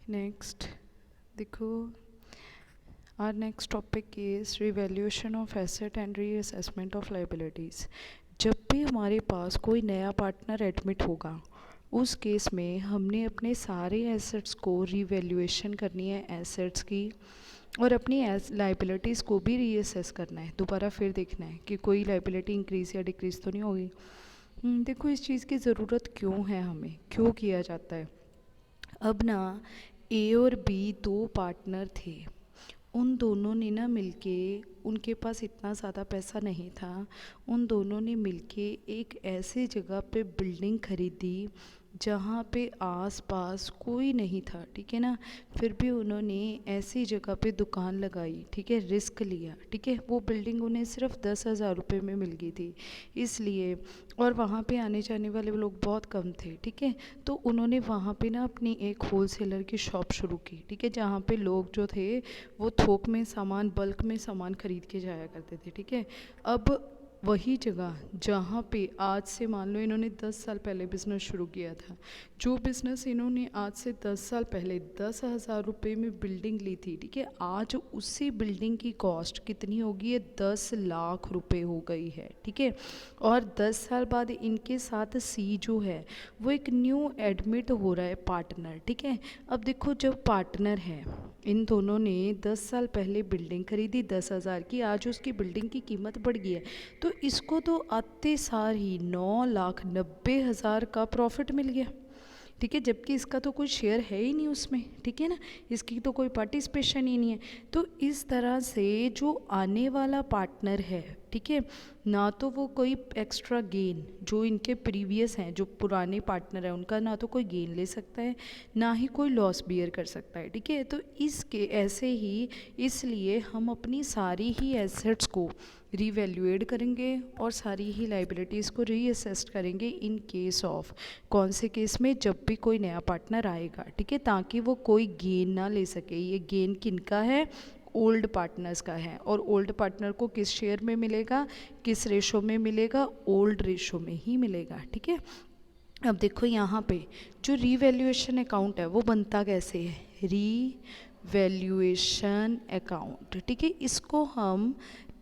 Next देखो, or next topic is revaluation of asset and reassessment of liabilities. जब भी हमारे पास कोई नया पार्टनर एडमिट होगा, उस केस में हमने अपने सारे एसेट्स को रिवैल्यूएशन करनी है एसेट्स की, और अपनी लाइबिलिटीज़ को भी रीअसेस करना है, दोबारा फिर देखना है कि कोई लाइबिलिटी इंक्रीज़ या डिक्रीज़ तो नहीं होगी। देखो इस चीज़ की ज़रूरत क्यों है, हमें क्यों किया जाता है। अब ना ए और बी दो पार्टनर थे, उन दोनों ने ना मिलके, उनके पास इतना ज़्यादा पैसा नहीं था, उन दोनों ने मिलके एक ऐसी जगह पे बिल्डिंग खरीदी जहाँ पे आस-पास कोई नहीं था, ठीक है ना। फिर भी उन्होंने ऐसी जगह पे दुकान लगाई, ठीक है, रिस्क लिया, ठीक है। वो बिल्डिंग उन्हें सिर्फ 10,000 रुपये में मिल गई थी, इसलिए, और वहाँ पे आने जाने वाले लोग बहुत कम थे, ठीक है। तो उन्होंने वहाँ पे ना अपनी एक होलसेलर की शॉप शुरू की, ठीक है, जहाँ पे लोग जो थे वो थोक में सामान, बल्क में सामान खरीद के जाया करते थे, ठीक है। अब वही जगह जहाँ पे आज से मान लो इन्होंने 10 साल पहले बिज़नेस शुरू किया था, जो बिज़नेस इन्होंने आज से 10 साल पहले 10,000 रुपये में बिल्डिंग ली थी, ठीक है, आज उसी बिल्डिंग की कॉस्ट कितनी होगी है, 10 लाख रुपए हो गई है, ठीक है। और 10 साल बाद इनके साथ सी जो है वो एक न्यू एडमिट हो रहा है पार्टनर, ठीक है। अब देखो जब पार्टनर है, इन दोनों ने 10 साल पहले बिल्डिंग खरीदी 10,000 की, आज उसकी बिल्डिंग की कीमत बढ़ गई है, तो इसको तो आते सार ही 9,90,000 का प्रॉफिट मिल गया, ठीक है, जबकि इसका तो कोई शेयर है ही नहीं उसमें, ठीक है ना, इसकी तो कोई पार्टिसिपेशन ही नहीं है। तो इस तरह से जो आने वाला पार्टनर है, ठीक है, ना तो वो कोई एक्स्ट्रा गेन, जो इनके प्रीवियस हैं, जो पुराने पार्टनर हैं, उनका ना तो कोई गेन ले सकता है, ना ही कोई लॉस बियर कर सकता है, ठीक है। तो इसके ऐसे ही, इसलिए हम अपनी सारी ही एसेट्स को रीवैल्यूएट करेंगे और सारी ही लाइबिलिटीज़ को रीअसेस करेंगे इन केस ऑफ, कौन से केस में, जब भी कोई नया पार्टनर आएगा, ठीक है, ताकि वो कोई गेन ना ले सके। ये गेन किनका है, ओल्ड पार्टनर्स का है, और ओल्ड पार्टनर को किस शेयर में मिलेगा, किस रेशो में मिलेगा, ओल्ड रेशो में ही मिलेगा, ठीक है। अब देखो यहाँ पे जो रीवैल्यूएशन अकाउंट है वो बनता कैसे है, रीवैल्यूएशन अकाउंट, ठीक है, इसको हम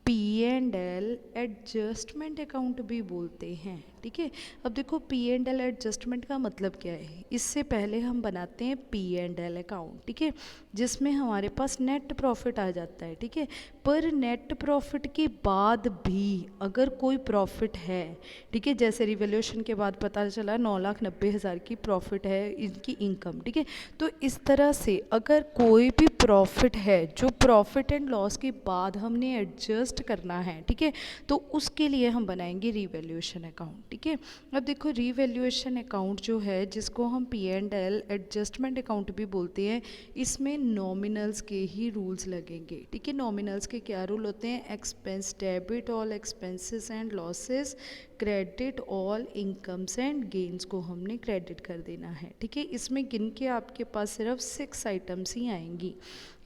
P&L एडजस्टमेंट अकाउंट भी बोलते हैं, ठीक है। अब देखो P&L एडजस्टमेंट का मतलब क्या है, इससे पहले हम बनाते हैं P&L अकाउंट, ठीक है, जिसमें हमारे पास नेट प्रॉफिट आ जाता है, ठीक है। पर नेट प्रॉफिट के बाद भी अगर कोई प्रॉफिट है, ठीक है, जैसे रिवैल्यूएशन के बाद पता चला 9,90,000 की प्रॉफिट है इनकी इनकम, ठीक है, तो इस तरह से अगर कोई भी प्रॉफिट है जो प्रॉफिट एंड लॉस के बाद हमने एडजस्ट करना है, ठीक है, तो उसके लिए हम बनाएंगे रीवैल्यूएशन अकाउंट, ठीक है। अब देखो रीवैल्यूएशन अकाउंट जो है, जिसको हम P&L एडजस्टमेंट अकाउंट भी बोलते हैं, इसमें नॉमिनल्स के ही रूल्स लगेंगे, ठीक है। नॉमिनल्स के क्या रूल होते हैं, expense debit all expenses and losses, credit all incomes and gains को हमने क्रेडिट कर देना है, ठीक है। इसमें गिन के आपके पास सिर्फ 6 आइटम्स ही आएंगी,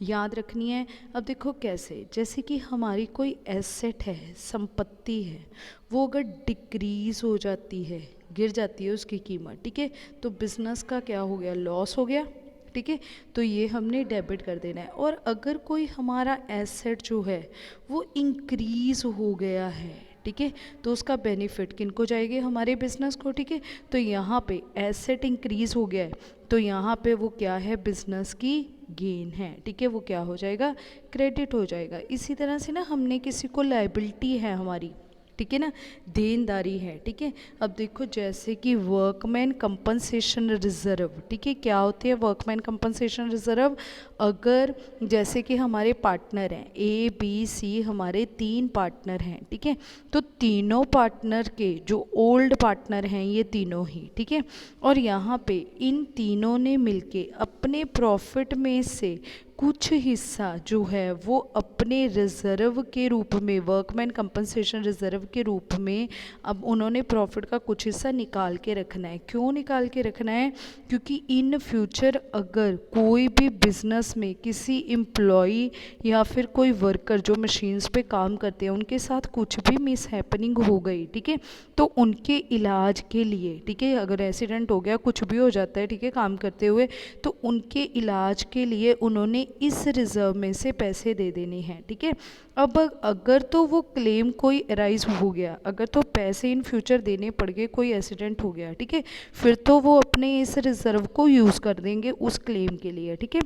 याद रखनी है। अब देखो कैसे, जैसे कि हमारी कोई एसेट है, संपत्ति है, वो अगर डिक्रीज़ हो जाती है, गिर जाती है उसकी कीमत, ठीक है, तो बिज़नेस का क्या हो गया, लॉस हो गया, ठीक है, तो ये हमने डेबिट कर देना है। और अगर कोई हमारा एसेट जो है वो इंक्रीज़ हो गया है, ठीक है, तो उसका बेनिफिट किनको जाएगी, हमारे बिजनेस को, ठीक है। तो यहाँ पे एसेट इंक्रीज़ हो गया है, तो यहाँ पे वो क्या है, बिजनेस की गेन है, ठीक है, वो क्या हो जाएगा, क्रेडिट हो जाएगा। इसी तरह से ना हमने किसी को लाइबिलिटी है हमारी, ठीक है ना, देनदारी है, ठीक है। अब देखो जैसे कि वर्कमैन कंपनसेशन रिजर्व, ठीक है, क्या होती है वर्कमैन कंपनसेशन रिजर्व, अगर जैसे कि हमारे पार्टनर हैं ABC, हमारे 3 पार्टनर हैं, ठीक है, तो तीनों पार्टनर के जो ओल्ड पार्टनर हैं ये तीनों ही, ठीक है, और यहाँ पे इन तीनों ने मिलके अपने प्रॉफिट में से कुछ हिस्सा जो है वो अपने रिजर्व के रूप में, वर्कमैन कंपनसेशन रिजर्व के रूप में अब उन्होंने प्रॉफिट का कुछ हिस्सा निकाल के रखना है। क्यों निकाल के रखना है? क्योंकि इन फ्यूचर अगर कोई भी बिजनेस में किसी एम्प्लॉई या फिर कोई वर्कर जो मशीन्स पे काम करते हैं उनके साथ कुछ भी मिस हैपनिंग हो गई, ठीक है, तो उनके इलाज के लिए, ठीक है, अगर एक्सीडेंट हो गया, कुछ भी हो जाता है, ठीक है, काम करते हुए, तो उनके इलाज के लिए उन्होंने इस रिजर्व में से पैसे दे देने हैं, ठीक है। अब अगर तो वो क्लेम कोई अराइज हो गया, अगर तो पैसे इन फ्यूचर देने पड़ गए, कोई एक्सीडेंट हो गया, ठीक है, फिर तो वो अपने इस रिजर्व को यूज़ कर देंगे उस क्लेम के लिए, ठीक है।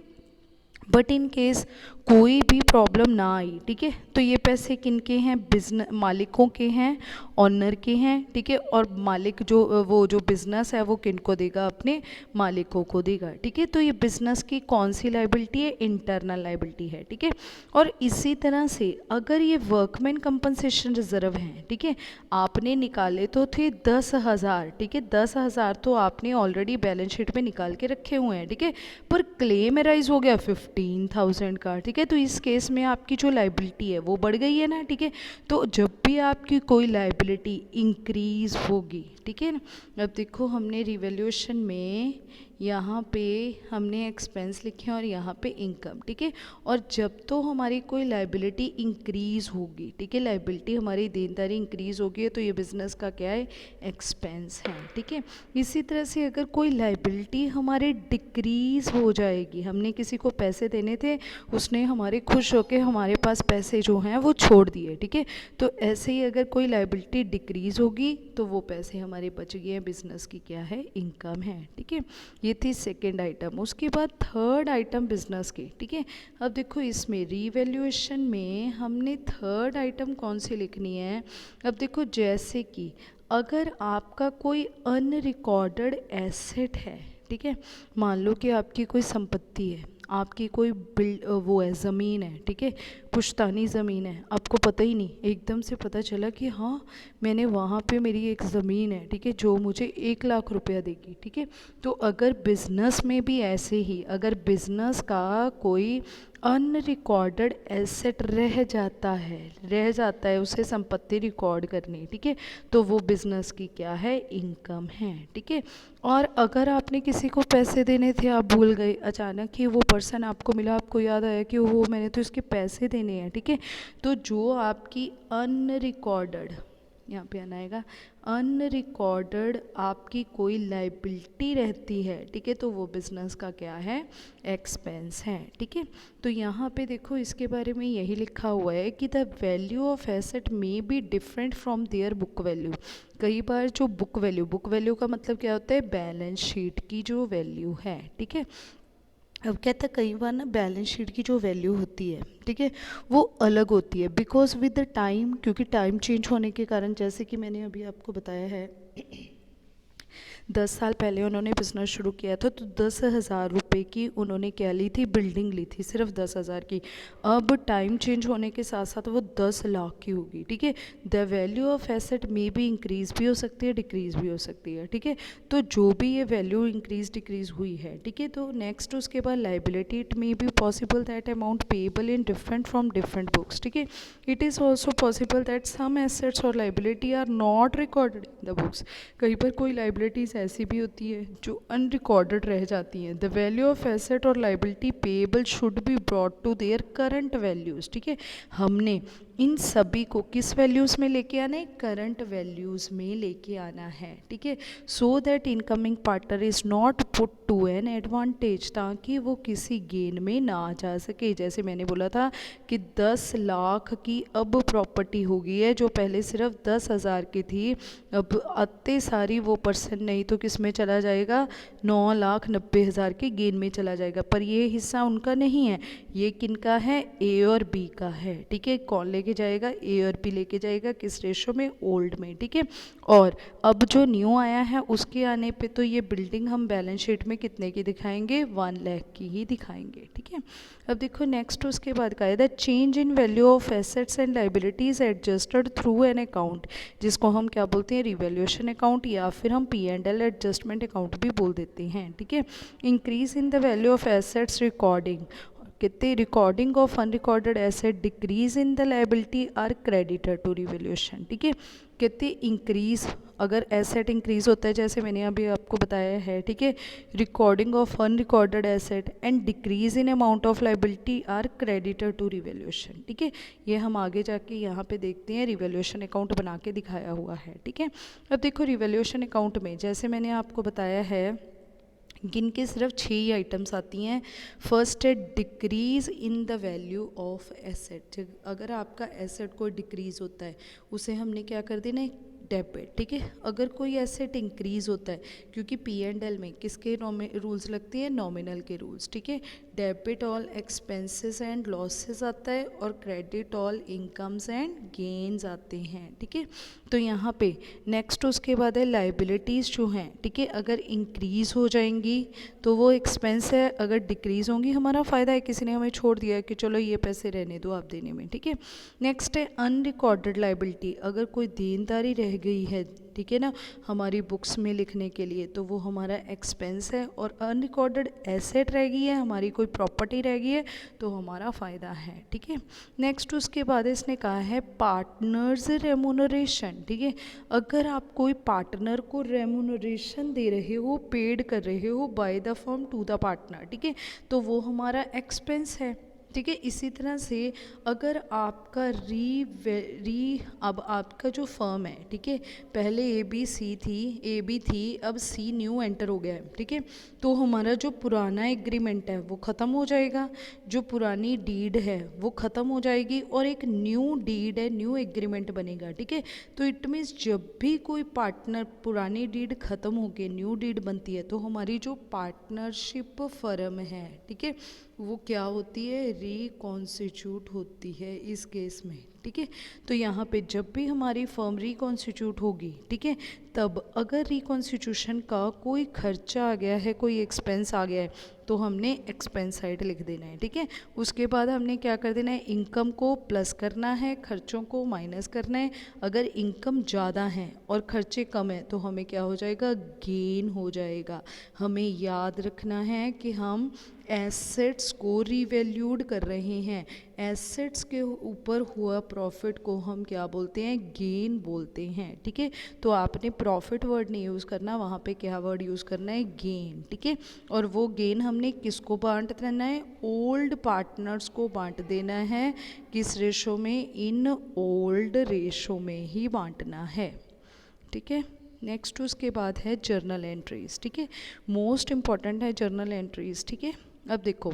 बट इन केस कोई भी प्रॉब्लम ना आई, ठीक है, तो ये पैसे किनके हैं? बिजनेस मालिकों के हैं, ऑनर के हैं, ठीक है, और मालिक जो वो जो बिजनेस है वो किनको देगा? अपने मालिकों को देगा, ठीक है। तो ये बिजनेस की कौन सी लाइबिलिटी है? इंटरनल लाइबिलिटी है, ठीक है। और इसी तरह से अगर ये वर्कमैन कंपनसेशन रिजर्व हैं, ठीक है, आपने निकाले तो थे 10,000, ठीक है, 10,000 तो आपने ऑलरेडी बैलेंस शीट में निकाल के रखे हुए हैं, ठीक है, पर क्लेम अराइज हो गया 15,000 का, ठीक है, तो इस केस में आपकी जो लाइबिलिटी है वो बढ़ गई है ना, ठीक है। तो जब भी आपकी कोई लाइबिलिटी इंक्रीज होगी, ठीक है ना, अब देखो हमने रिवैल्यूएशन में यहाँ पे हमने एक्सपेंस लिखे हैं और यहाँ पे इनकम, ठीक है, और जब तो हमारी कोई लाइबिलिटी इंक्रीज होगी, ठीक है, लाइबिलिटी हमारी देनदारी इंक्रीज होगी, तो ये बिजनेस का क्या है? एक्सपेंस है, ठीक है। इसी तरह से अगर कोई लाइबिलिटी हमारे डिक्रीज हो जाएगी, हमने किसी को पैसे देने थे, उसने हमारे खुश होकर हमारे पास पैसे जो हैं वो छोड़ दिए, ठीक है, तो ऐसे ही अगर कोई लाइबिलिटी डिक्रीज होगी तो वो पैसे हमारे बच गए हैं, बिजनेस की क्या है? इनकम है, ठीक है। ये थी सेकेंड आइटम। उसके बाद थर्ड आइटम बिजनेस की, ठीक है। अब देखो इसमें रीवैल्यूएशन में हमने थर्ड आइटम कौन सी लिखनी है? अब देखो जैसे कि अगर आपका कोई अनरिकॉर्डेड एसेट है, ठीक है, मान लो कि आपकी कोई संपत्ति है, आपकी कोई वो है, ज़मीन है, ठीक है, पुश्तैनी ज़मीन है, आपको पता ही नहीं, एकदम से पता चला कि हाँ मैंने वहाँ पे मेरी एक ज़मीन है, ठीक है, जो मुझे 1 लाख रुपया देगी, ठीक है। तो अगर बिज़नेस में भी ऐसे ही, अगर बिज़नेस का कोई अनरिकॉर्डेड एसेट रह जाता है उसे संपत्ति रिकॉर्ड करनी, ठीक है, तो वो बिज़नेस की क्या है? इनकम है, ठीक है। और अगर आपने किसी को पैसे देने थे, आप भूल गए, अचानक ही वो पर्सन आपको मिला, आपको याद आया कि वो मैंने तो इसके पैसे देने हैं, ठीक है, तो जो आपकी अनरिकॉर्डेड, यहाँ पे आना आएगा, अनरिकॉर्डेड आपकी कोई लाइबिलिटी रहती है, ठीक है, तो वो बिजनेस का क्या है? एक्सपेंस है, ठीक है। तो यहाँ पे देखो इसके बारे में यही लिखा हुआ है कि the value of asset may be different from their book value. कई बार जो बुक वैल्यू का मतलब क्या होता है? बैलेंस शीट की जो वैल्यू है, ठीक है। अब कहता है कई बार ना बैलेंस शीट की जो वैल्यू होती है, ठीक है, वो अलग होती है, बिकॉज विद द टाइम, क्योंकि टाइम चेंज होने के कारण, जैसे कि मैंने अभी आपको बताया है 10 साल पहले उन्होंने बिज़नेस शुरू किया था, तो 10,000 रुपये की उन्होंने क्या ली थी? बिल्डिंग ली थी, सिर्फ 10,000 की। अब टाइम चेंज होने के साथ साथ वो 10 लाख की होगी, ठीक है। The value of asset may be increase भी हो सकती है, डिक्रीज भी हो सकती है, ठीक है। तो जो भी ये वैल्यू इंक्रीज डिक्रीज हुई है, ठीक है, तो नेक्स्ट उसके बाद liability, it may be possible that amount payable in different from different books, ठीक है। It is also possible that some assets और liability are not recorded in the books. कहीं पर कोई लाइबिलिटीज़ ऐसी भी होती है जो अनरिकॉर्डेड रह जाती हैं। द वैल्यू ऑफ एसेट और liability payable should be brought to their current values, ठीक है। हमने इन सभी को किस वैल्यूज़ में लेके आना है? करंट वैल्यूज़ में लेके आना है, ठीक है। So that incoming partner is not put to an advantage, ताकि वो किसी गेन में ना जा सके। जैसे मैंने बोला था कि 10 लाख की अब प्रॉपर्टी हो गई है, जो पहले सिर्फ 10,000 की थी, अब आते सारी वो पर्सन नहीं तो किस में चला जाएगा? 9,90,000 के गेन में चला जाएगा। पर ये हिस्सा उनका नहीं है, ये किनका है? ए और बी का है, ठीक है। कौन लेके जाएगा? ए और बी लेके जाएगा, किस रेशो में? ओल्ड में, ठीक है। और अब जो न्यू आया है उसके आने पे तो ये बिल्डिंग हम बैलेंस शीट में कितने की दिखाएंगे? 1 लाख की ही दिखाएंगे, ठीक है। अब देखो नेक्स्ट उसके बाद का है the change in value of assets and liabilities adjusted through an account, जिसको हम क्या बोलते हैं? रिवैल्यूएशन अकाउंट, या फिर हम P&L एडजस्टमेंट अकाउंट भी बोल देते हैं, ठीक है। Increase in the value of assets recording, कितने recording of unrecorded asset decrease in the liability or creditor to revaluation, ठीक है। कितने इंक्रीज, अगर एसेट इंक्रीज होता है जैसे मैंने अभी आपको बताया है, ठीक है, recording of unrecorded asset and decrease in amount of liability or creditor to revaluation, ठीक है। ये हम आगे जाके यहाँ पे देखते हैं, रिवैल्यूएशन अकाउंट बना के दिखाया हुआ है, ठीक है। अब देखो रिवैल्यूएशन अकाउंट में जैसे मैंने आपको बताया है, गिन के सिर्फ 6 ही आइटम्स आती हैं। फर्स्ट है decrease in the value of asset. अगर आपका एसेट कोई डिक्रीज़ होता है उसे हमने क्या कर देना है, डेबिट, ठीक है। अगर कोई एसेट इंक्रीज़ होता है, क्योंकि P&L में किसके रूल्स लगते हैं, नॉमिनल के रूल्स, ठीक है। Debit all expenses and losses आता है और credit all incomes and gains आते हैं, ठीक है। तो यहाँ पे नेक्स्ट उसके बाद है लाइबिलिटीज़ जो हैं, ठीक है, अगर इंक्रीज़ हो जाएंगी तो वो एक्सपेंस है, अगर डिक्रीज़ होंगी हमारा फ़ायदा है, किसी ने हमें छोड़ दिया कि चलो ये पैसे रहने दो आप देने में, ठीक है। नेक्स्ट है अनरिकॉर्डेड लाइबिलिटी, अगर कोई देनदारी रह गई है, ठीक है ना, हमारी बुक्स में लिखने के लिए, तो वो हमारा एक्सपेंस है। और अनरिकॉर्डेड एसेट रह गई है, हमारी कोई प्रॉपर्टी रह गई है, तो हमारा फ़ायदा है, ठीक है। नेक्स्ट उसके बाद इसने कहा है पार्टनर्स रेमुनरेशन, ठीक है। अगर आप कोई पार्टनर को रेमुनरेशन दे रहे हो, पेड कर रहे हो by the firm to the partner, ठीक है, तो वो हमारा एक्सपेंस है, ठीक है। इसी तरह से अगर आपका अब आपका जो फर्म है, ठीक है, पहले ए बी थी, अब सी न्यू एंटर हो गया है, ठीक है, तो हमारा जो पुराना एग्रीमेंट है वो ख़त्म हो जाएगा, जो पुरानी डीड है वो ख़त्म हो जाएगी और एक न्यू डीड है, न्यू एग्रीमेंट बनेगा, ठीक है। तो इट मीन्स जब भी कोई पार्टनर, पुरानी डीड ख़त्म होकर न्यू डीड बनती है, तो हमारी जो पार्टनरशिप फर्म है, ठीक है, वो क्या होती है, रिकॉन्स्टिट्यूट होती है इस केस में, ठीक है। तो यहाँ पे जब भी हमारी फर्म रिकॉन्स्टिट्यूट होगी, ठीक है, तब अगर रिकॉन्स्टिट्यूशन का कोई खर्चा आ गया है, कोई एक्सपेंस आ गया है, तो हमने एक्सपेंस साइड लिख देना है, ठीक है। उसके बाद हमने क्या कर देना है, इनकम को प्लस करना है, खर्चों को माइनस करना है। अगर इनकम ज़्यादा है और खर्चे कम है तो हमें क्या हो जाएगा, गेन हो जाएगा। हमें याद रखना है कि हम एसेट्स को रिवैल्यूड कर रहे हैं, एसेट्स के ऊपर हुआ प्रॉफिट को हम क्या बोलते हैं, गेन बोलते हैं, ठीक है। तो आपने प्रॉफिट वर्ड नहीं यूज़ करना, वहाँ पे क्या वर्ड यूज़ करना है, गेन, ठीक है। और वो गेन हमने किसको बांट देना है, ओल्ड पार्टनर्स को बांट देना है। किस रेशो में, इन ओल्ड रेशो में ही बांटना है, ठीक है। नेक्स्ट उसके बाद है जर्नल एंट्रीज, ठीक है, मोस्ट इंपॉर्टेंट है जर्नल एंट्रीज, ठीक है। अब देखो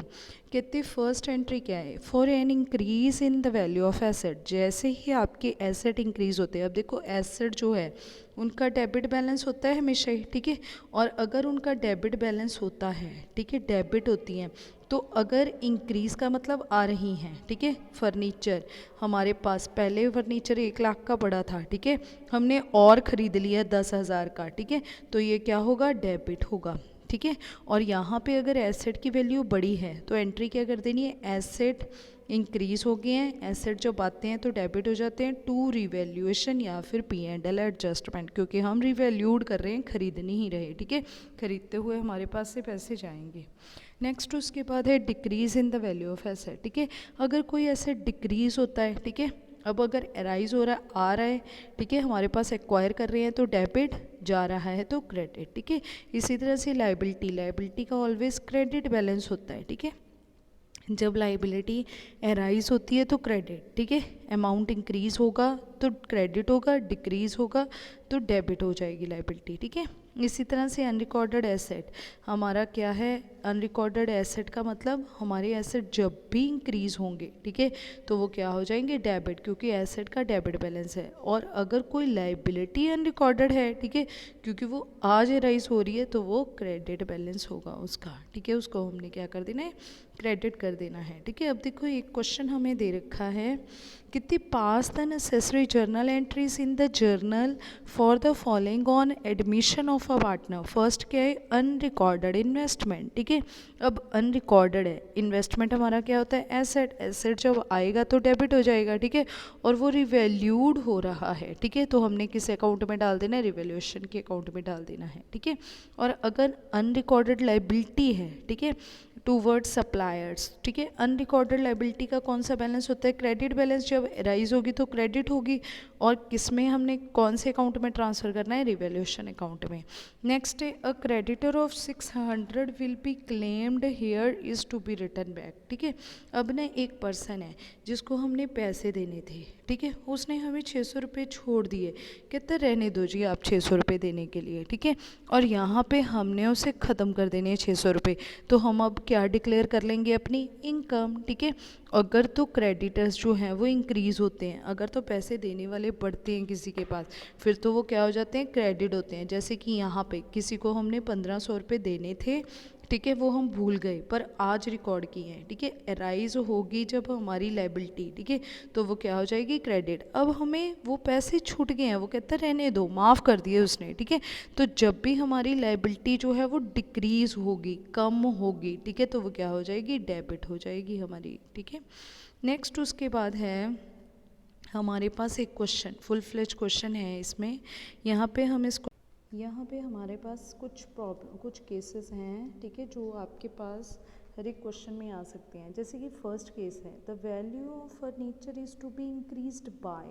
कहते फर्स्ट एंट्री क्या है, for an increase in the value of asset, जैसे ही आपके एसेट इंक्रीज होते हैं, अब देखो एसेट जो है उनका डेबिट बैलेंस होता है हमेशा ही, ठीक है। और अगर उनका डेबिट बैलेंस होता है, ठीक है, डेबिट होती हैं, तो अगर इंक्रीज़ का मतलब आ रही हैं, ठीक है, फर्नीचर हमारे पास पहले फर्नीचर 1 लाख का पड़ा था, ठीक है, हमने और ख़रीद लिया 10,000 का, ठीक है, तो ये क्या होगा, डेबिट होगा, ठीक है। और यहाँ पे अगर एसेट की वैल्यू बड़ी है तो एंट्री क्या कर देनी है, एसेट इंक्रीज हो गए हैं, एसेट जब आते हैं तो डेबिट हो जाते हैं टू रिवैल्यूएशन या फिर P&L एडजस्टमेंट, क्योंकि हम रिवैल्यूड कर रहे हैं, खरीद नहीं रहे, ठीक है, खरीदते हुए हमारे पास से पैसे जाएंगे। नेक्स्ट उसके बाद है decrease in the value of asset, ठीक है। अगर कोई एसेट डिक्रीज होता है, ठीक है, अब अगर एराइज हो रहा है, आ रहा है, ठीक है, हमारे पास एक्वायर कर रहे हैं तो डेबिट, जा रहा है तो क्रेडिट, ठीक है। इसी तरह से लाइबिलिटी का ऑलवेज क्रेडिट बैलेंस होता है, ठीक है। जब लाइबिलिटी एराइज होती है तो क्रेडिट, ठीक है, अमाउंट इंक्रीज होगा तो क्रेडिट होगा, डिक्रीज होगा तो डेबिट हो जाएगी लाइबिलिटी, ठीक है। इसी तरह से अनरिकॉर्डेड एसेट हमारा क्या है, अनरिकॉर्डेड एसेट का मतलब हमारे एसेट जब भी इंक्रीज होंगे, ठीक है, तो वो क्या हो जाएंगे, डेबिट, क्योंकि एसेट का डेबिट बैलेंस है। और अगर कोई लाइबिलिटी अनरिकॉर्डेड है, ठीक है, क्योंकि वो आज राइज हो रही है, तो वो क्रेडिट बैलेंस होगा उसका, ठीक है, उसको हमने क्या कर देना है, क्रेडिट कर देना है, ठीक है। अब देखो एक क्वेश्चन हमें दे रखा है, कितनी pass the necessary journal entries in the journal for the following on admission of a partner. First क्या है, अनरिकॉर्डेड इन्वेस्टमेंट, ठीक है। अब अनरिकॉर्डेड है, इन्वेस्टमेंट हमारा क्या होता है, एसेट, एसेट जब आएगा तो डेबिट हो जाएगा, ठीक है, और वो रिवैल्यूड हो रहा है, ठीक है, तो हमने किस अकाउंट में डाल देना है, रिवैल्यूएशन के अकाउंट में डाल देना है, ठीक है। और अगर अनरिकॉर्डेड लाइबिलिटी है, ठीक है, टूवर्ड्स सप्लायर्स, ठीक है। अनरिकॉर्डेड लाइबिलिटी का कौन सा बैलेंस होता है? Credit balance. जब राइज होगी तो क्रेडिट होगी, और किसमें हमने कौन से अकाउंट में ट्रांसफ़र करना है? रिवैल्यूएशन अकाउंट में। नेक्स्ट है a creditor of 600 will be claimed here is to be return back, ठीक है। अब ना एक पर्सन है जिसको हमने पैसे देने थे, ठीक है, उसने हमें 600 रुपये छोड़ दिए, कहते रहने दो जी आप 600 रुपये देने के लिए, ठीक है, और यहाँ पे हमने उसे ख़त्म कर देने हैं 600 रुपये, तो हम अब क्या डिक्लेयर कर लेंगे? अपनी इनकम, ठीक है। अगर तो क्रेडिटर्स जो हैं वो इंक्रीज़ होते हैं, अगर तो पैसे देने वाले बढ़ते हैं किसी के पास, फिर तो वो क्या हो जाते हैं? क्रेडिट होते हैं। जैसे कि यहाँ पे किसी को हमने 1500 रुपये देने थे, ठीक है, वो हम भूल गए पर आज रिकॉर्ड किए हैं, ठीक है। राइज होगी जब हमारी लाइबिलिटी, ठीक है, तो वो क्या हो जाएगी? क्रेडिट। अब हमें वो पैसे छूट गए हैं, वो कहता है रहने दो, माफ़ कर दिए उसने, ठीक है। तो जब भी हमारी लाइबिलिटी जो है वो डिक्रीज़ होगी, कम होगी, ठीक है, तो वो क्या हो जाएगी? डेबिट हो जाएगी हमारी, ठीक है। नेक्स्ट उसके बाद है हमारे पास एक क्वेश्चन, फुल फ्लेज क्वेश्चन है इसमें। यहाँ पे हमारे पास कुछ केसेस हैं, ठीक है, जो आपके पास हर एक क्वेश्चन में आ सकते हैं। जैसे कि फर्स्ट केस है the value of furniture is to be increased by.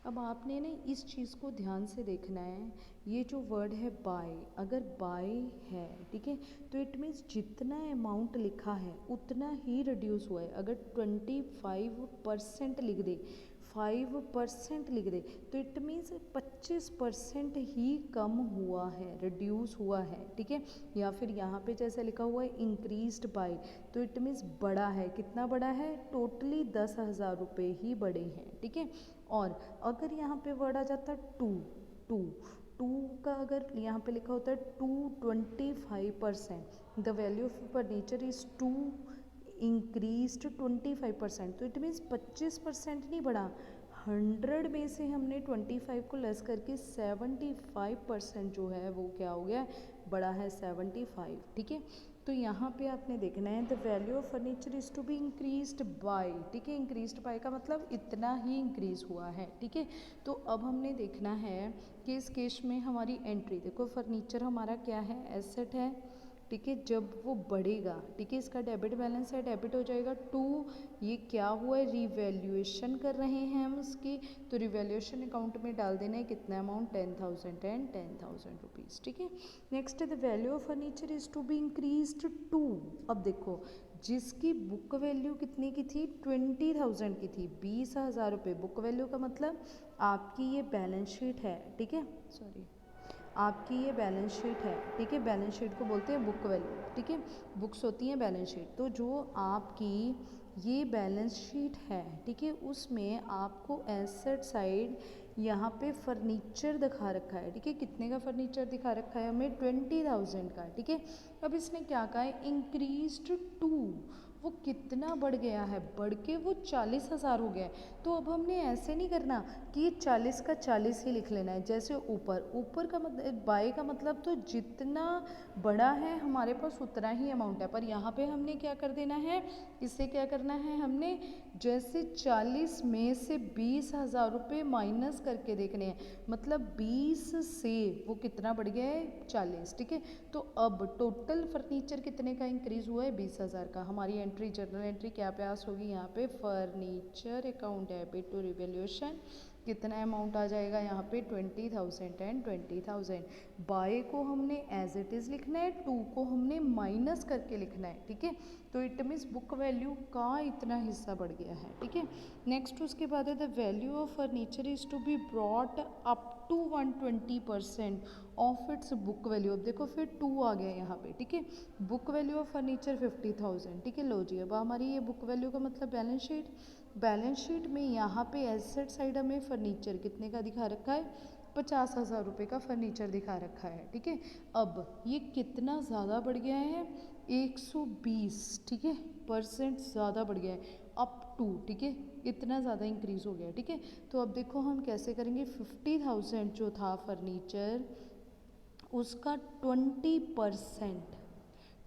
अब आपने ना इस चीज़ को ध्यान से देखना है, ये जो वर्ड है बाय, अगर बाय है, ठीक है, तो इट मीन्स जितना अमाउंट लिखा है उतना ही रिड्यूस हुआ है। अगर 25% लिख दे, 5% लिख दे, तो इट मीन्स 25% ही कम हुआ है, रिड्यूस हुआ है, ठीक है। या फिर यहाँ पे जैसे लिखा हुआ है इंक्रीज्ड बाय, तो इट मीन्स बढ़ा है। कितना बढ़ा है? टोटली 10,000 रुपये ही बढ़े हैं, ठीक है। और अगर यहाँ पे वर्ड आ जाता है टू टू टू का, अगर यहाँ पे लिखा होता है 225%, the value of furniture is to increase to 25%, तो इट मीन्स 25% नहीं बढ़ा, 100 में से हमने 25 को लेस करके 75% जो है वो क्या हो गया? बड़ा है 75, ठीक है। तो यहाँ पे आपने देखना है the value of furniture is to be increased by, ठीक है। इंक्रीज्ड बाय का मतलब इतना ही इंक्रीज हुआ है, ठीक है। तो अब हमने देखना है कि इस केस में हमारी एंट्री देखो, फर्नीचर हमारा क्या है? एसेट है, ठीक है। जब वो बढ़ेगा, ठीक है, इसका डेबिट बैलेंस है, डेबिट हो जाएगा टू, ये क्या हुआ है? रिवैल्यूएशन कर रहे हैं हम उसकी, तो रिवैल्यूएशन अकाउंट में डाल देना है कितना अमाउंट? 10,000 एंड 10,000 रुपीज़, ठीक है। नेक्स्ट है the value of furniture is to be increased to. अब देखो जिसकी बुक वैल्यू कितनी की थी? 20,000 की थी, 20,000 रुपये बुक वैल्यू का मतलब आपकी ये बैलेंस शीट है, ठीक है, सॉरी, आपकी ये बैलेंस शीट है, ठीक है। बैलेंस शीट को बोलते हैं बुक वैल्यू, ठीक है, बुक्स होती हैं बैलेंस शीट। तो जो आपकी ये बैलेंस शीट है, ठीक है, उसमें आपको एसेट साइड यहाँ पे फर्नीचर दिखा रखा है, ठीक है। कितने का फर्नीचर दिखा रखा है हमें? 20,000 का, ठीक है। अब इसने क्या कहा है? इंक्रीज्ड टू, वो कितना बढ़ गया है? बढ़ के वो 40,000 हो गया है। तो अब हमने ऐसे नहीं करना कि ये 40 का 40 ही लिख लेना है, जैसे ऊपर ऊपर का मतलब बाय का मतलब तो जितना बड़ा है हमारे पास उतना ही अमाउंट है, पर यहाँ पे हमने क्या कर देना है? इससे क्या करना है हमने? जैसे 40 में से 20,000 रुपये माइनस करके देखने हैं, मतलब 20 से वो कितना बढ़ गया है? 40, ठीक है। तो अब टोटल फर्नीचर कितने का इंक्रीज हुआ है? 20,000 का। हमारी एंट्री, जनरल एंट्री क्या पास होगी यहाँ पे? Furniture account debit to revaluation. कितना अमाउंट आ जाएगा यहाँ पे? 20,000 एंड 20,000। बाय को हमने एज इट इज़ लिखना है, टू को हमने माइनस करके लिखना है, ठीक है। तो इट मीन्स बुक वैल्यू का इतना हिस्सा बढ़ गया है, ठीक है। नेक्स्ट उसके बाद है the value of furniture is to be brought up to 120% of its book value. अब देखो फिर टू आ गया यहाँ पे, ठीक है। बुक वैल्यू ऑफ फर्नीचर 50,000, ठीक है। लो जी, अब हमारी ये बुक वैल्यू का मतलब बैलेंस शीट, बैलेंस शीट में यहाँ पे एसेट साइड हमें फर्नीचर कितने का दिखा रखा है? 50,000 रुपये का फर्नीचर दिखा रखा है, ठीक है। अब ये कितना ज़्यादा बढ़ गया है? 120, ठीक है, % ज़्यादा बढ़ गया है, अप टू, ठीक है, इतना ज़्यादा इंक्रीज़ हो गया है, ठीक है। तो अब देखो हम कैसे करेंगे? 50,000 जो था फर्नीचर, उसका 20%,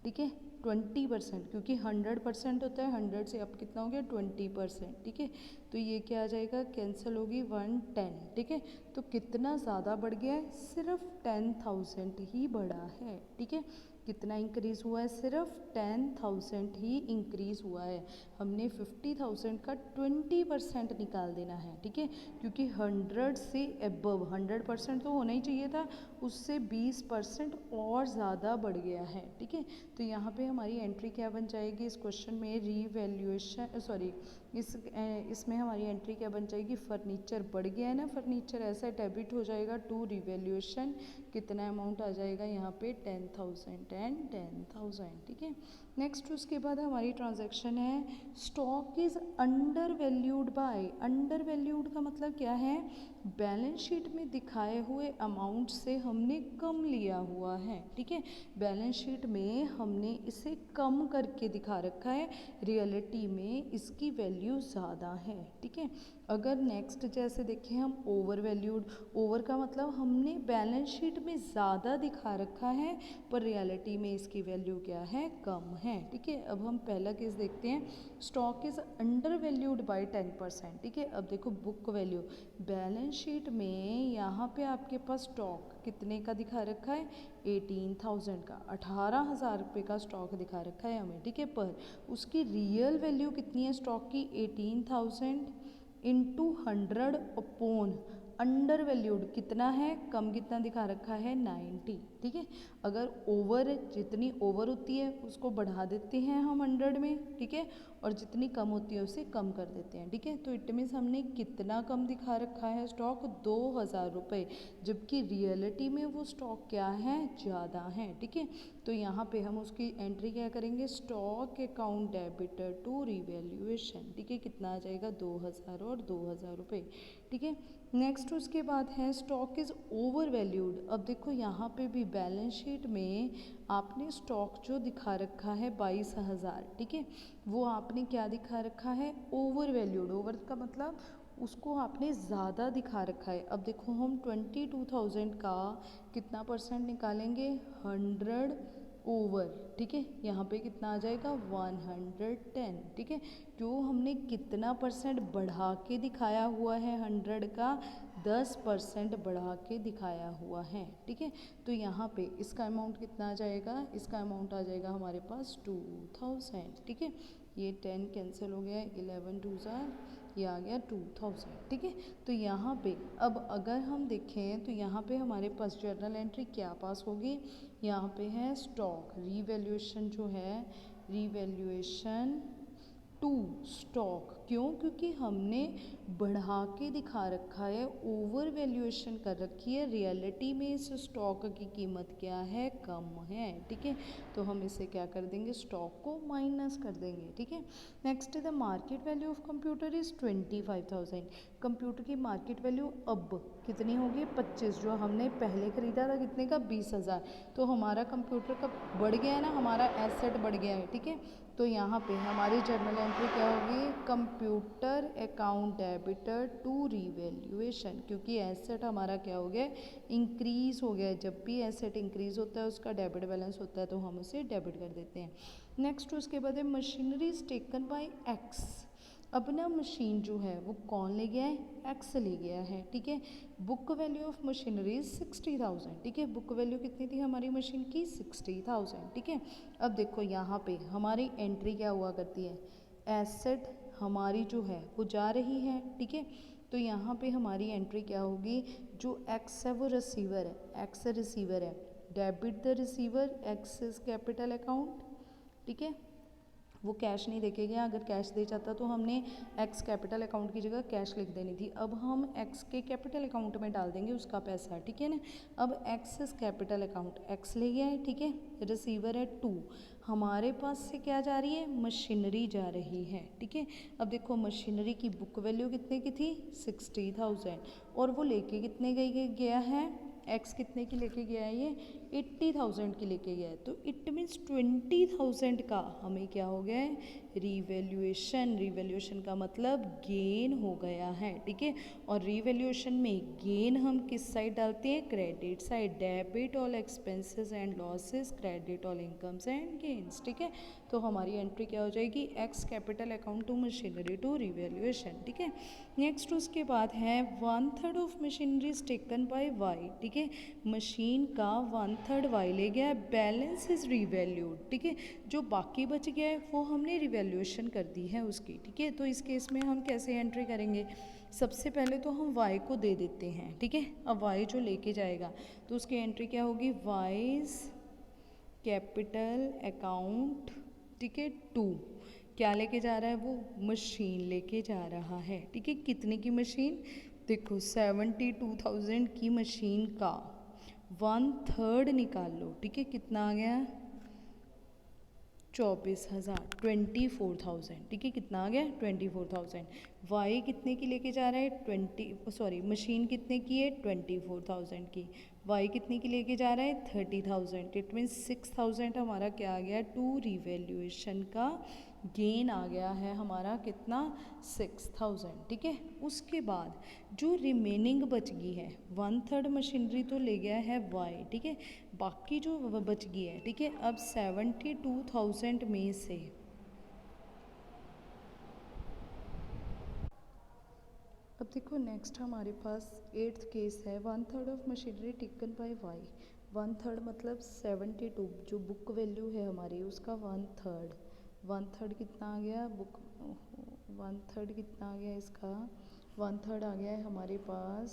ठीक है, 20%, क्योंकि 100% होता है, 100 से अब कितना हो गया? 20%, ठीक है। तो ये क्या आ जाएगा? कैंसिल होगी 110, ठीक है। तो कितना ज़्यादा बढ़ गया है? सिर्फ 10,000 ही बढ़ा है, ठीक है। कितना इंक्रीज़ हुआ है, सिर्फ 10,000 ही इंक्रीज़ हुआ है। हमने 50,000 का 20% निकाल देना है, ठीक है, क्योंकि 100 से अबव 100% तो होना ही चाहिए था, उससे 20% और ज़्यादा बढ़ गया है, ठीक है। तो यहाँ पे हमारी एंट्री क्या बन जाएगी इस क्वेश्चन में, रीवैल्यूएशन, सॉरी इसमें हमारी एंट्री क्या बन जाएगी, फर्नीचर बढ़ गया है ना, फर्नीचर ऐसा डेबिट हो जाएगा टू रिवैल्यूएशन, कितना अमाउंट आ जाएगा यहाँ पे 10,000 एंड 10,000, ठीक है। नेक्स्ट उसके बाद हमारी ट्रांजैक्शन है stock is under valued bye. Under valued का मतलब क्या है, बैलेंस शीट में दिखाए हुए अमाउंट से हमने कम लिया हुआ है, ठीक है, बैलेंस शीट में हमने इसे कम करके दिखा रखा है, रियलिटी में इसकी वैल्यू ज़्यादा है, ठीक है। अगर नेक्स्ट जैसे देखें हम ओवर वैल्यूड, ओवर का मतलब हमने बैलेंस शीट में ज़्यादा दिखा रखा है पर रियलिटी में इसकी वैल्यू क्या है, कम है, ठीक है। अब हम पहला केस देखते हैं, stock is under valued bye 10%, ठीक है। अब देखो बुक वैल्यू, बैलेंस शीट में यहाँ पे आपके पास स्टॉक कितने का दिखा रखा है, 18,000 का, 18,000 रुपये का स्टॉक दिखा रखा है हमें, ठीक है, पर उसकी रियल वैल्यू कितनी है स्टॉक की, 18,000 इंटू 100 अपॉन अंडर वैल्यूड कितना है, कम कितना दिखा रखा है 90, ठीक है। अगर ओवर, जितनी ओवर होती है उसको बढ़ा देते हैं हम 100 में, ठीक है, और जितनी कम होती है उसे कम कर देते हैं, ठीक है। तो इट मीन्स हमने कितना कम दिखा रखा है स्टॉक, 2,000 रुपये, जबकि रियलिटी में वो स्टॉक क्या है, ज़्यादा है, ठीक है। तो यहाँ पे हम उसकी एंट्री क्या करेंगे, stock account debtor to revaluation, ठीक है, कितना आ जाएगा 2,000 और 2,000 रुपये, ठीक है। नेक्स्ट उसके बाद है स्टॉक इज़ ओवर वैल्यूड। अब देखो यहाँ पे भी बैलेंस शीट में आपने स्टॉक जो दिखा रखा है 22,000, ठीक है, वो आपने क्या दिखा रखा है, ओवर वैल्यूड। ओवर का मतलब उसको आपने ज़्यादा दिखा रखा है। अब देखो हम 22,000 का कितना परसेंट निकालेंगे, 100 ओवर, ठीक है, यहाँ पे कितना आ जाएगा 110, ठीक है। जो हमने कितना परसेंट बढ़ा के दिखाया हुआ है 100 का, 10% बढ़ा के दिखाया हुआ है, ठीक है। तो यहाँ पे इसका अमाउंट कितना आ जाएगा, इसका अमाउंट आ जाएगा हमारे पास 2,000, ठीक है। ये 10 कैंसिल हो गया, 11 2 ये आ गया 2,000, ठीक है। तो यहाँ पे अब अगर हम देखें तो यहाँ पे हमारे पास जर्नल एंट्री क्या पास होगी, यहाँ पे है स्टॉक रीवैल्यूएशन, जो है रीवैल्यूएशन टू स्टॉक, क्यों, क्योंकि हमने बढ़ा के दिखा रखा है, ओवर वैल्यूएशन कर रखी है, रियलिटी में इस स्टॉक की कीमत क्या है, कम है, ठीक है। तो हम इसे क्या कर देंगे, स्टॉक को माइनस कर देंगे, ठीक है। Next the market value of computer is 25,000। Computer की मार्केट वैल्यू अब कितनी होगी, 25, जो हमने पहले ख़रीदा था कितने का, 20,000। तो हमारा कंप्यूटर का बढ़ गया है ना, हमारा एसेट बढ़ गया है, ठीक है। तो यहाँ पे हमारी जर्नल एंट्री क्या होगी, computer account debtor to revaluation, क्योंकि एसेट हमारा क्या हो गया, इंक्रीज़ हो गया है। जब भी एसेट इंक्रीज़ होता है उसका डेबिट बैलेंस होता है तो हम उसे डेबिट कर देते हैं। नेक्स्ट उसके बाद है machinery is taken bye x. अब ना मशीन जो है वो कौन ले गया है, एक्स ले गया है, ठीक है। बुक वैल्यू ऑफ मशीनरी 60,000, ठीक है, बुक वैल्यू कितनी थी हमारी मशीन की, 60,000, ठीक है। अब देखो यहाँ पे हमारी एंट्री क्या हुआ करती है, एसेट हमारी जो है वो जा रही है, ठीक है। तो यहाँ पे हमारी एंट्री क्या होगी, जो एक्स है वो रिसीवर है, एक्स रिसीवर है, debit the receiver, x is capital account, ठीक है, वो कैश नहीं देके गया, अगर कैश दे जाता तो हमने एक्स कैपिटल अकाउंट की जगह कैश लिख देनी थी। अब हम एक्स के कैपिटल अकाउंट में डाल देंगे उसका पैसा, ठीक है ना। अब x is capital account, x ले गया है, ठीक है, रिसीवर है 2, हमारे पास से क्या जा रही है, मशीनरी जा रही है, ठीक है। अब देखो मशीनरी की बुक वैल्यू कितने की थी, 60,000, और वो लेके कितने गया है, एक्स कितने की लेके गया है, ये 80,000 की लेके गया है। तो इट मीन्स 20,000 का हमें क्या हो गया है, रीवैल्यूएशन। रीवैल्यूएशन का मतलब गेन हो गया है, ठीक है। और रीवैल्यूएशन में गेन हम किस साइड डालते हैं, credit side, debit all expenses and losses, credit all incomes and gains, ठीक है। तो हमारी एंट्री क्या हो जाएगी, X capital account to machinery to revaluation, ठीक है। नेक्स्ट उसके बाद है 1/3 of machinery is taken by Y, ठीक है, मशीन का 1/3 वाई ले गया है, बैलेंस इज रिवैल्यूड, ठीक है। जो बाकी बच गया है वो हमने रिवैल्यूएशन कर दी है उसकी, ठीक है। तो इस केस में हम कैसे एंट्री करेंगे, सबसे पहले तो हम y को दे देते हैं, ठीक है। अब y जो लेके जाएगा तो उसकी एंट्री क्या होगी, वाइज कैपिटल अकाउंट, ठीक है, 2। क्या लेके जा रहा है वो, मशीन लेके जा रहा है, ठीक है। कितने की मशीन, देखो 72,000 की मशीन का 1/3 निकाल लो, ठीक है। कितना आ गया, 24,000, 24,000, ठीक है। कितना आ गया, 24,000। वाई कितने की लेके जा रहा है, मशीन कितने की है, 24,000 की। वाई कितने की लेके जा रहा है, 30,000। इट मीन्स 6,000 हमारा क्या आ गया, टू रिवैल्यूएशन का गेन आ गया है हमारा, कितना, 6,000, ठीक है। उसके बाद जो रिमेनिंग बच गई है, 1/3 मशीनरी तो ले गया है वाई, ठीक है। बाकी जो बच गई है, ठीक है। अब 72,000 में से अब देखो नेक्स्ट हमारे पास 8th केस है, 1/3 of machinery taken by Y. 1/3 मतलब 72, जो बुक वैल्यू है हमारी उसका 1/3। 1/3 कितना आ गया, बुक 1/3 कितना आ गया इसका, 1/3 आ गया है हमारे पास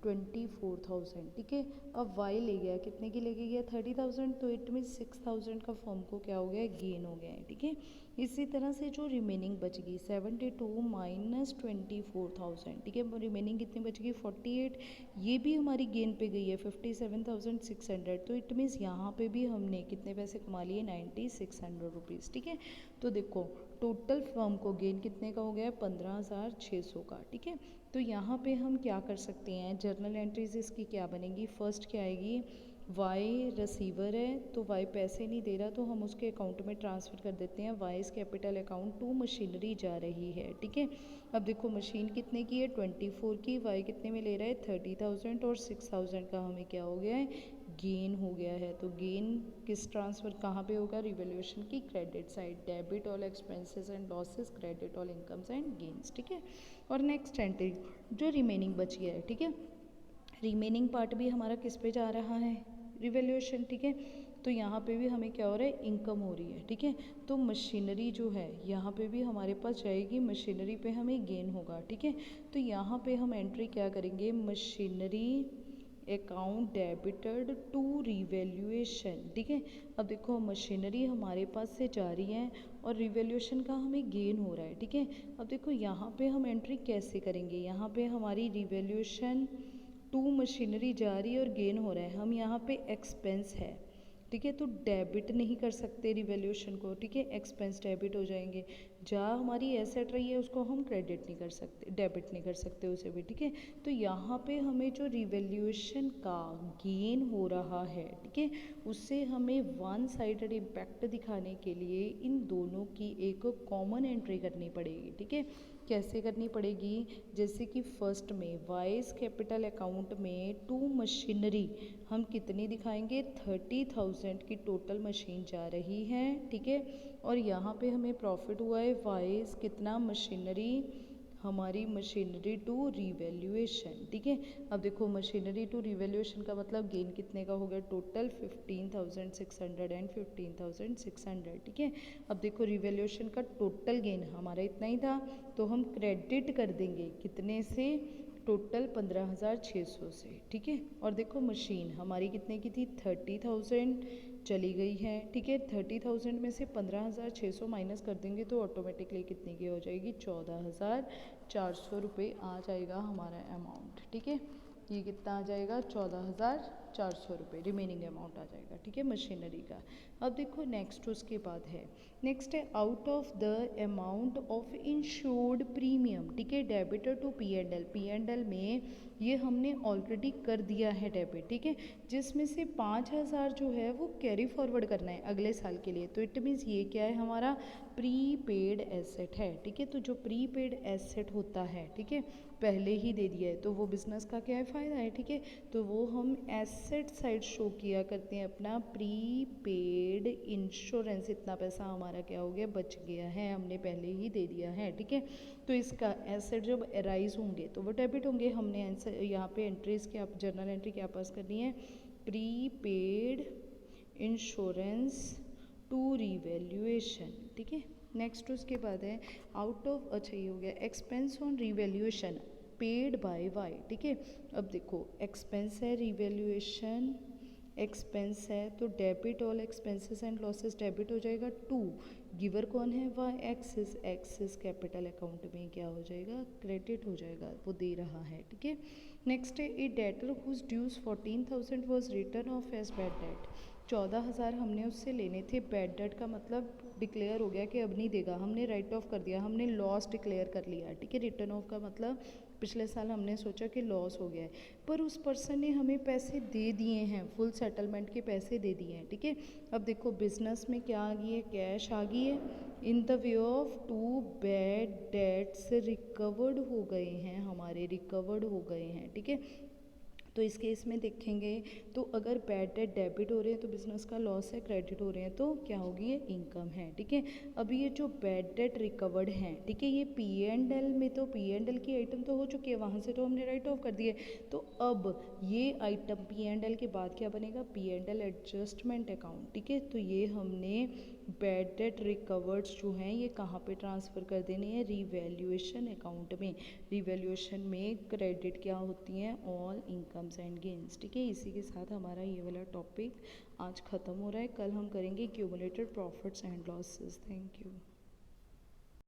24,000, ठीक है। अब वाई ले गया, कितने की लेके गया, 30,000। तो इट मीन 6,000 का फर्म को क्या हो गया, गेन हो गया है, ठीक है। इसी तरह से जो रिमेनिंग बच गई 72 माइनस 24,000, ठीक है। रिमेनिंग कितनी बच गई, 48। ये भी हमारी गेन पे गई है 57,600। तो इट मीन्स यहाँ पे भी हमने कितने पैसे कमा लिए, 9,600 रुपीज़, ठीक है। तो देखो टोटल फर्म को गेन कितने का हो गया है, 15,600 का, ठीक है। तो यहाँ पे हम क्या कर सकते हैं, जर्नल एंट्रीज इसकी क्या बनेगी, फर्स्ट क्या आएगी, वाई रिसीवर है तो वाई पैसे नहीं दे रहा तो हम उसके अकाउंट में ट्रांसफ़र कर देते हैं, Y's capital account to machinery जा रही है, ठीक है। अब देखो मशीन कितने की है, 24 की, वाई कितने में ले रहा है, 30,000, और 6,000 का हमें क्या हो गया है, गेन हो गया है। तो गेन किस ट्रांसफ़र कहाँ पे होगा, रिवैल्यूएशन की credit side, debit all expenses and losses, credit all incomes and gains, ठीक है। और नेक्स्ट एंट्री जो रिमेनिंग बच गया है, ठीक है। रिमेनिंग पार्ट भी हमारा किस पे जा रहा है, रिवैल्यूएशन, ठीक है। तो यहाँ पे भी हमें क्या हो रहा है, इनकम हो रही है, ठीक है। तो मशीनरी जो है यहाँ पे भी हमारे पास जाएगी, मशीनरी पे हमें गेन होगा, ठीक है। तो यहाँ पे हम एंट्री क्या करेंगे, machinery account debited to revaluation, ठीक है। अब देखो मशीनरी हमारे पास से जा रही है और रिवैल्यूएशन का हमें गेन हो रहा है, ठीक है। अब देखो यहाँ पे हम एंट्री कैसे करेंगे, यहाँ पे हमारी रिवैल्यूएशन टू मशीनरी जा रही है और गेन हो रहा है, हम यहाँ पे एक्सपेंस है, ठीक है। तो डेबिट नहीं कर सकते रिवैल्यूएशन को, ठीक है। एक्सपेंस डेबिट हो जाएंगे, जहाँ हमारी एसेट रही है उसको हम क्रेडिट नहीं कर सकते, डेबिट नहीं कर सकते उसे भी, ठीक है। तो यहाँ पे हमें जो रिवैल्यूएशन का गेन हो रहा है, ठीक है, उससे हमें वन साइडेड इम्पैक्ट दिखाने के लिए इन दोनों की एक कॉमन एंट्री करनी पड़ेगी, ठीक है। कैसे करनी पड़ेगी, जैसे कि फर्स्ट में वाइज कैपिटल अकाउंट में टू मशीनरी हम कितनी दिखाएंगे, 30,000 की टोटल मशीन जा रही है, ठीक है। और यहाँ पे हमें प्रॉफिट हुआ है वाइज कितना, मशीनरी, हमारी मशीनरी टू रिवैल्यूएशन, ठीक है। अब देखो मशीनरी टू रिवैल्यूएशन का मतलब गेन कितने का हो गया, टोटल 15,600 एंड 15,600, ठीक है। अब देखो रिवैल्यूएशन का टोटल गेन हमारा इतना ही था, तो हम क्रेडिट कर देंगे कितने से, टोटल 15,600 से, ठीक है। और देखो मशीन हमारी कितने की थी, 30,000 चली गई है, ठीक है। 30,000 में से 15,600 माइनस कर देंगे तो ऑटोमेटिकली कितने की हो जाएगी, 14,400 रुपये आ जाएगा हमारा अमाउंट, ठीक है। ये कितना आ जाएगा, 14,400 रुपये रिमेनिंग अमाउंट आ जाएगा, ठीक है, मशीनरी का। अब देखो नेक्स्ट उसके बाद है, नेक्स्ट है out of the amount of insured premium, ठीक है, डेबिटर टू P&L। P&L में ये हमने ऑलरेडी कर दिया है डेबिट, ठीक है, जिसमें से 5,000 जो है वो कैरी फॉरवर्ड करना है अगले साल के लिए। तो इट मीन्स ये क्या है, हमारा प्री पेड एसेट है, ठीक है। तो जो प्री पेड एसेट होता है, ठीक है, पहले ही दे दिया है तो वो बिज़नेस का क्या है, फ़ायदा है, ठीक है। तो वो हम एसेट साइड शो किया करते हैं अपना प्री पेड इंश्योरेंस, इतना पैसा हमारा क्या हो गया, बच गया है, हमने पहले ही दे दिया है, ठीक है। तो इसका एसेट जब अराइज होंगे तो वो डेबिट होंगे, हमने आंसर यहाँ पे एंट्रीज क्या, जर्नल एंट्री क्या पास करनी है, प्रीपेड इंश्योरेंस टू रिवैल्यूएशन, ठीक है। नेक्स्ट उसके बाद है आउट ऑफ, अच्छा ये हो गया expense on revaluation paid by Y, ठीक है। अब देखो एक्सपेंस है, रिवैल्यूएशन एक्सपेंस है, तो debit all expenses and losses debit हो जाएगा टू, गिवर कौन है Y, X's, X's capital account में क्या हो जाएगा, क्रेडिट हो जाएगा, वो दे रहा है, ठीक है। नेक्स्ट है a debtor whose dues 14,000 was written off as bad debt, 14,000 हमने उससे लेने थे, बैड डेट का मतलब डिक्लेयर हो गया कि अब नहीं देगा, हमने राइट ऑफ कर दिया, हमने लॉस डिक्लेयर कर लिया, ठीक है। रिटर्न ऑफ का मतलब पिछले साल हमने सोचा कि लॉस हो गया है, पर उस पर्सन ने हमें पैसे दे दिए हैं, फुल सेटलमेंट के पैसे दे दिए हैं, ठीक है। अब देखो बिजनेस में क्या आ गई है, कैश आ गई है, in the way of to bad debts recovered हो गए हैं, हमारे रिकवर्ड हो गए हैं, ठीक है। तो इस केस में देखेंगे तो अगर बैड डेट डेबिट हो रहे हैं तो बिजनेस का लॉस है, क्रेडिट हो रहे हैं तो क्या होगी, ये इनकम है, ठीक है। अभी ये जो बैड डेट रिकवर्ड हैं, ठीक है, ये पी एंड एल में, तो पी एंड एल की आइटम तो हो चुकी है, वहाँ से तो हमने राइट ऑफ कर दिए, तो अब ये आइटम पी एंड एल के बाद क्या बनेगा, P and L adjustment account, ठीक है। तो ये हमने बैड डेट रिकवर्ड्स जो हैं ये कहाँ पे ट्रांसफ़र कर देने हैं, रिवैल्यूएशन अकाउंट में, रिवैल्यूएशन में क्रेडिट क्या होती हैं, ऑल इनकम्स एंड गेन्स, ठीक है। इसी के साथ हमारा ये वाला टॉपिक आज ख़त्म हो रहा है, कल हम करेंगे cumulated profits and losses. Thank you.